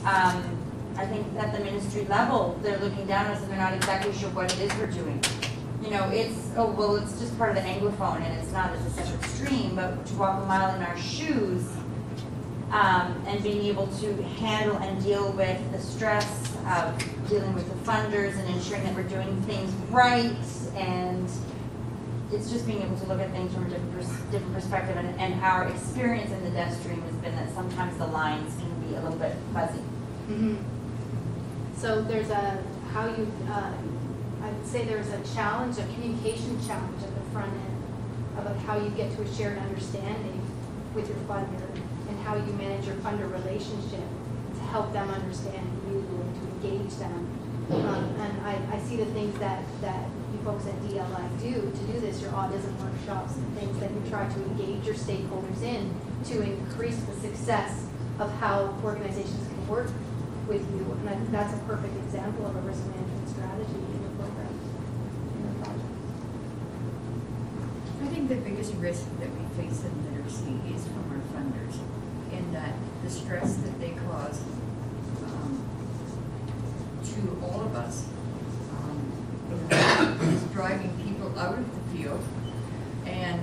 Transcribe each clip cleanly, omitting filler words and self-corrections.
I think at the ministry level, they're looking down on us and they're not exactly sure what it is we're doing. You know, it's, oh, well, it's just part of the Anglophone and it's not as a separate stream, but to walk a mile in our shoes and being able to handle and deal with the stress of dealing with the funders and ensuring that we're doing things right, and it's just being able to look at things from a different perspective, and our experience in the deaf stream has been that sometimes the lines can be a little bit fuzzy. Mm-hmm. So there's a, how you, I'd say there's a challenge, a communication challenge at the front end about how you get to a shared understanding with your funder and how you manage your funder relationship to help them understand you and to engage them. And I see the things that you folks at DLI do to do this, your autism workshops and things that you try to engage your stakeholders in to increase the success of how organizations can work with you. And I think that's a perfect example of a risk management strategy in the program, in the project. I think the biggest risk that we face in literacy is from our funders, in that the stress that they cause to all of us is driving people out of the field and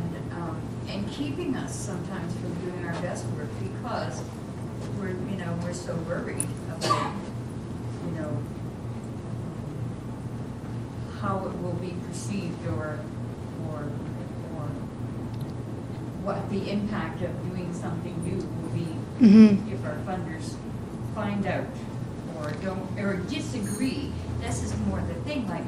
keeping us sometimes from doing our best work because we're so worried about how it will be perceived or what the impact of doing something new will be if our funders find out or don't or disagree. This is more the thing, like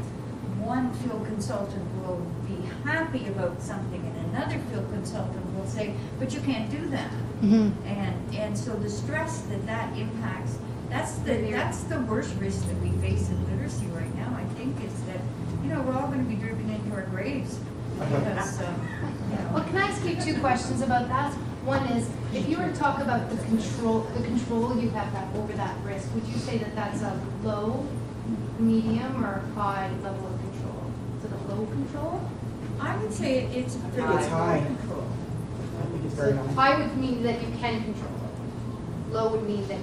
one field consultant will be happy about something and another field consultant will say, but you can't do that. And so the stress that impacts, that's the worst risk that we face in literacy right now, I think, is that we're all going to be driven into our graves because Well, can I ask you two questions about that? One is, if you were to talk about the control you have over that risk, would you say that that's a low, medium, or high level of control? Is it a low control? I would say it's pretty high control. I think it's very high. High would mean that you can control it. Low would mean that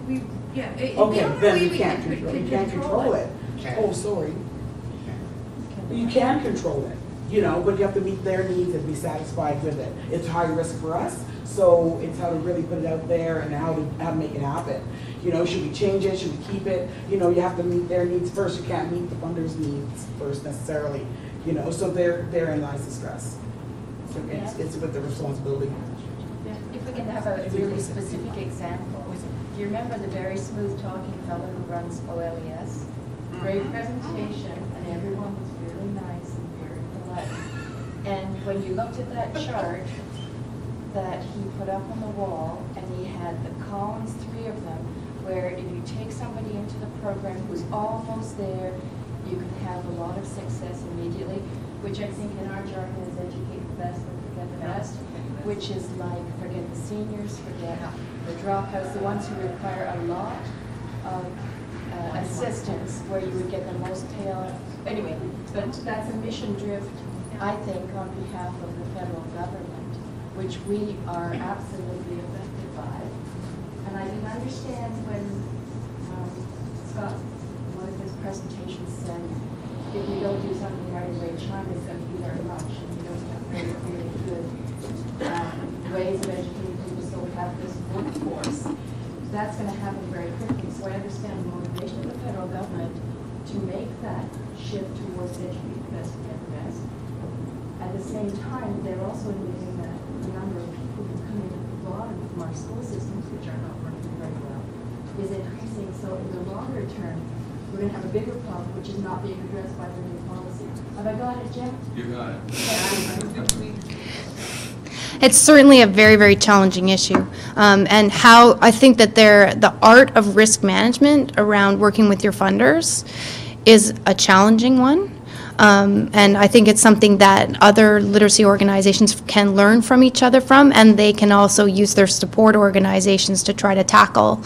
you can't. Okay, then you can't control. You can't control it. Oh, sorry. You can control it. But you have to meet their needs and be satisfied with it. It's high risk for us, so it's how to really put it out there and how to make it happen. Should we change it? Should we keep it? You have to meet their needs first. You can't meet the funders' needs first necessarily. So therein lies the stress. So it's with the responsibility. If we can have a really specific example, do you remember the very smooth talking fellow who runs OLES? Great presentation, and everyone was really nice and very polite. And when you looked at that chart that he put up on the wall, and he had the columns, 3 of them, where if you take somebody into the program who's almost there, you can have a lot of success immediately, which I think in our jargon is educate the best and forget the best, which is like forget the seniors, forget the dropouts, the ones who require a lot of assistance, where you would get the most tail. Anyway, but that's a mission drift, I think, on behalf of the federal government, which we are absolutely affected by. And I can understand when Scott, one of his presentations said, if we don't do something right away, China's going to eat our lunch, and we don't have really, really good ways of educating people, so we have this workforce. That's going to happen very quickly. So I understand the motivation of the federal government to make that shift towards educating the best and get the best. At the same time, they're also admitting that the number of people who come into the bottom from our school systems, which are not working very well, is increasing. So in the longer term, we're going to have a bigger problem, which is not being addressed by the new policy. Have I got it, Jim? You got it. It's certainly a very, very challenging issue. And how I think that the art of risk management around working with your funders is a challenging one. And I think it's something that other literacy organizations can learn from each other from, and they can also use their support organizations to try to tackle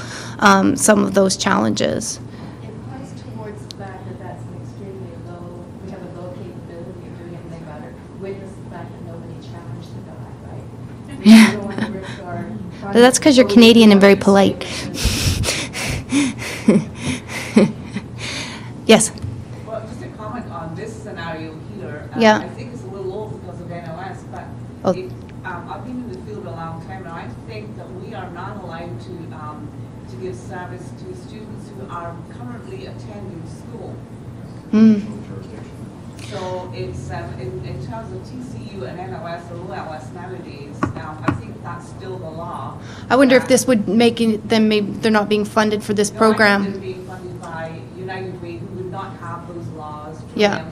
some of those challenges. It points towards the fact that that's an extremely low, we have a low capability of doing anything about it. Witness the fact that nobody challenged the guy, right? We don't want to risk our funders That's because you're Canadian and very polite. Yes. Well, just a comment on this scenario here. Yeah. I think it's a little old because of NOS, but Oh. I've been in the field a long time, and I think that we are not allowed to give service to students who are currently attending school. Mm. So it's, in terms of TCU and NOS or OLS nowadays, I think that's still the law. I wonder if this would make them, maybe they're not being funded for this No, I think program. they're being funded by United Way, who would not have those laws. for Yeah. them,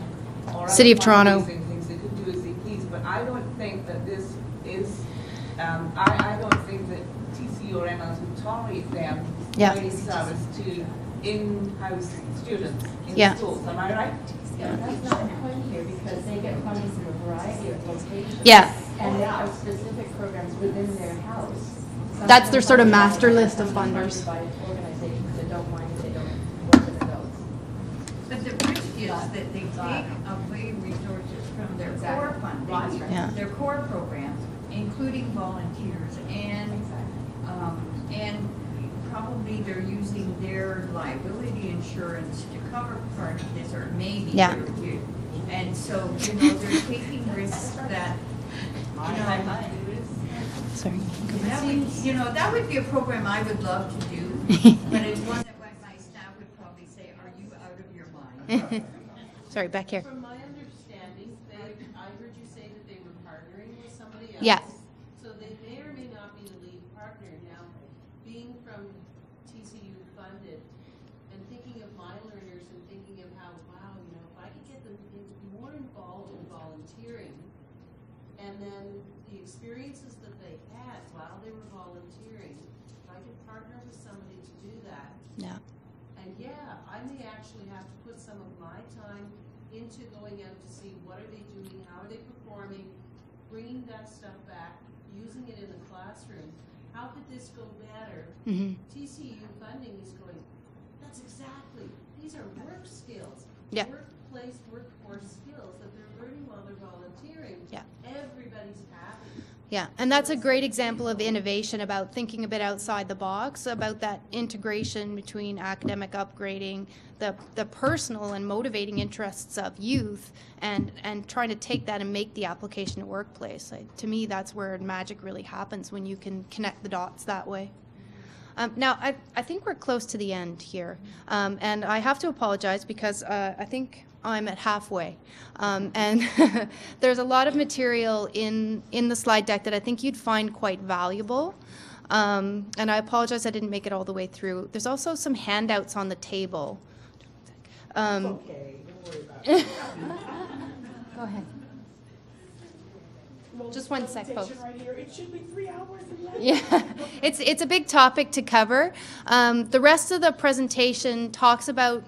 or City other of Toronto. fundraising things, they could do as they please, but I don't think that this is, I don't think that TCU or NOS would tolerate them Yeah. providing service to in-house students in Yeah. schools, am I right? Yeah, that's not the point here, because they get funding from a variety of locations. Yeah. And they have specific programs within their house. That's their sort of Sometimes master list of funded funders. By organizations that don't mind, they don't work with adults. But the risk is that they take away resources from their core funding. That's right. Yeah. Their core programs, including volunteers, and probably they're using their liability insurance to cover part of this, or maybe. Yeah. And so, they're taking risks that, Sorry. that would be a program I would love to do, but it's one that my staff would probably say, are you out of your mind? Sorry, back here. From my understanding, I heard you say that they were partnering with somebody else. Yeah. So they may or may not be the lead partner. Now, being from TCU funded and thinking of my learners and thinking of how, wow, if I could get them more involved in volunteering, and then the experiences that they had while they were volunteering, if I could partner with somebody to do that, Yeah. and yeah, I may actually have to put some of my time into going out to see what are they doing, how are they performing, bringing that stuff back, using it in the classroom. How could this go better? Mhm. TCU funding is going, that's exactly, these are work skills. Yeah. Workplace, workforce skills that they're learning while they're volunteering. Yeah. Everybody's happy. Yeah, and that's a great example of innovation, about thinking a bit outside the box, about that integration between academic upgrading, the personal and motivating interests of youth, and trying to take that and make the application a workplace. To me, that's where magic really happens, when you can connect the dots that way. Now, I think we're close to the end here, and I have to apologize because I think I'm at halfway, and there's a lot of material in the slide deck that I think you'd find quite valuable, and I apologize I didn't make it all the way through. There's also some handouts on the table. Okay, don't worry about it. Go ahead. Well, Just one sec, presentation folks. right here, it should be 3 hours and less. Yeah, it's a big topic to cover. The rest of the presentation talks about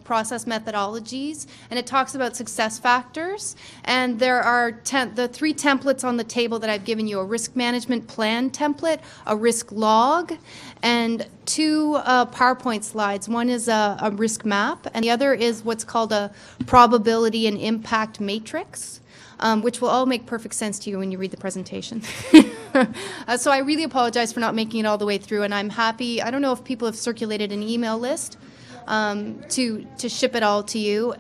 process methodologies, and it talks about success factors. And there are the 3 templates on the table that I've given you: a risk management plan template, a risk log, and 2 PowerPoint slides. One is a risk map, and the other is what's called a probability and impact matrix. Which will all make perfect sense to you when you read the presentation. So I really apologize for not making it all the way through, and I'm happy. I don't know if people have circulated an email list to ship it all to you,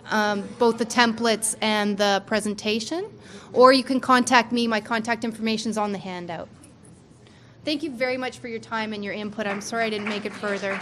both the templates and the presentation, or you can contact me. My contact information is on the handout. Thank you very much for your time and your input. I'm sorry I didn't make it further.